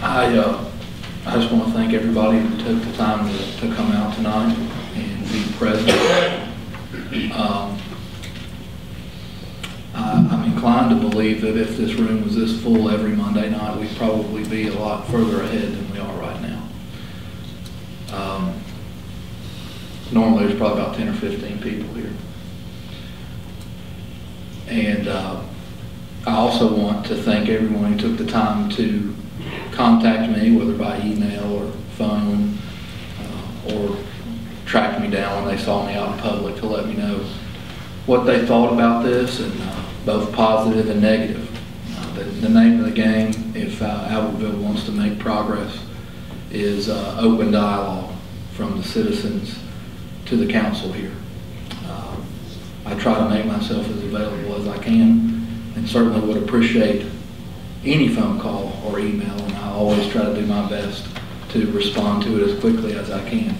I just want to thank everybody who took the time to come out tonight and be present. I'm inclined to believe that if this room was this full every Monday night, we'd probably be a lot further ahead than we are right now. Normally there's probably about 10 or 15 people here. And I also want to thank everyone who took the time to contact me, whether by email or phone, or track me down when they saw me out in public to let me know what they thought about this, and both positive and negative. The name of the game, if Albertville wants to make progress, is open dialogue from the citizens to the council here. I try to make myself as available as I can, and certainly would appreciate any phone call or email, and I always try to do my best to respond to it as quickly as I can.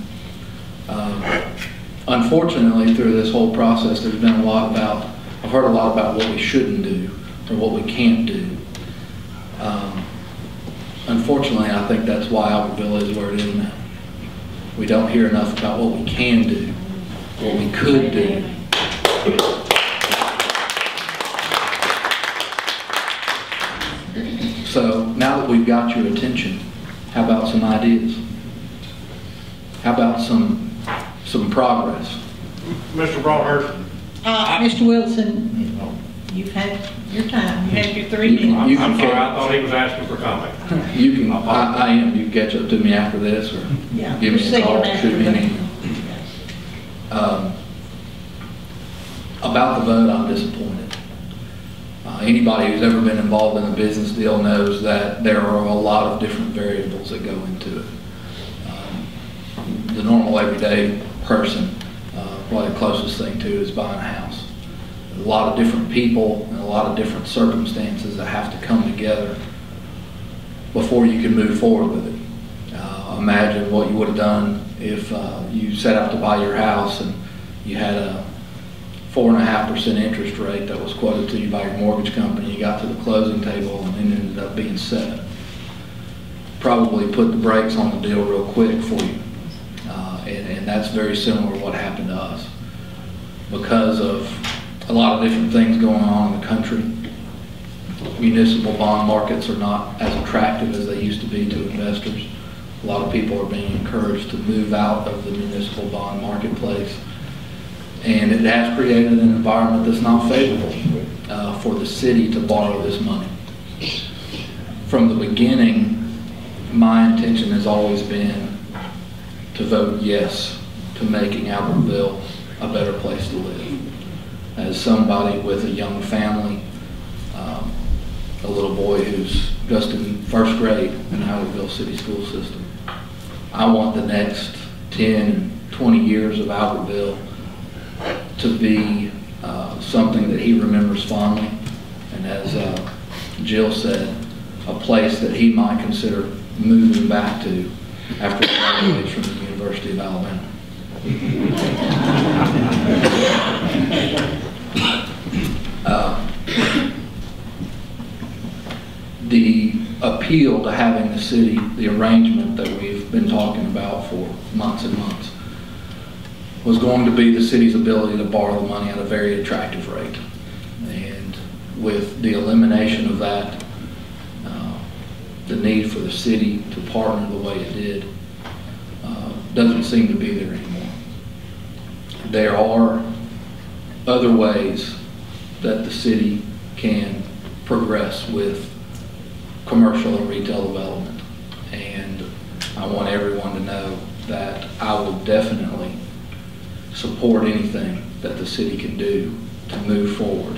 Unfortunately, through this whole process, there's been a lot about, I've heard a lot about what we shouldn't do or what we can't do. Unfortunately, I think that's why Albertville is where it is now. We don't hear enough about what we can do, what we could do. So now that we've got your attention, how about some ideas? How about some progress? Mr. Broadhurst. Mr. Wilson, you've had your time. You had your 3 minutes. I'm sorry, I thought he was asking for comment. You can, I am. You can catch up to me after this, or give me a call, shoot me an email. About the vote, I'm disappointed. Anybody who's ever been involved in a business deal knows that there are a lot of different variables that go into it. The normal everyday person, probably the closest thing to is buying a house. A lot of different people and a lot of different circumstances that have to come together before you can move forward with it. Imagine what you would have done if you set out to buy your house and you had a 4.5% interest rate that was quoted to you by your mortgage company. You got to the closing table and it ended up being 7. Probably put the brakes on the deal real quick for you. And that's very similar to what happened to us. Because of a lot of different things going on in the country, municipal bond markets are not as attractive as they used to be to investors. A lot of people are being encouraged to move out of the municipal bond marketplace. And it has created an environment that's not favorable for the city to borrow this money. From the beginning, my intention has always been to vote yes to making Albertville a better place to live. As somebody with a young family, a little boy who's just in 1st grade in the Albertville City School System, I want the next 10, 20 years of Albertville to be something that he remembers fondly, and as Jill said, a place that he might consider moving back to after he graduates from the University of Alabama. The appeal to having the city, the arrangement that we've been talking about for months and months, was going to be the city's ability to borrow the money at a very attractive rate. And with the elimination of that, the need for the city to partner the way it did doesn't seem to be there anymore. There are other ways that the city can progress with commercial and retail development. And I want everyone to know that I will definitely support anything that the city can do to move forward.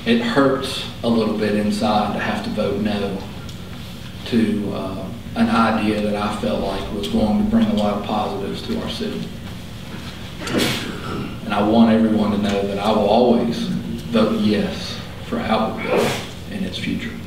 It hurts a little bit inside to have to vote no to an idea that I felt like was going to bring a lot of positives to our city. And I want everyone to know that I will always vote yes for Albertville in its future.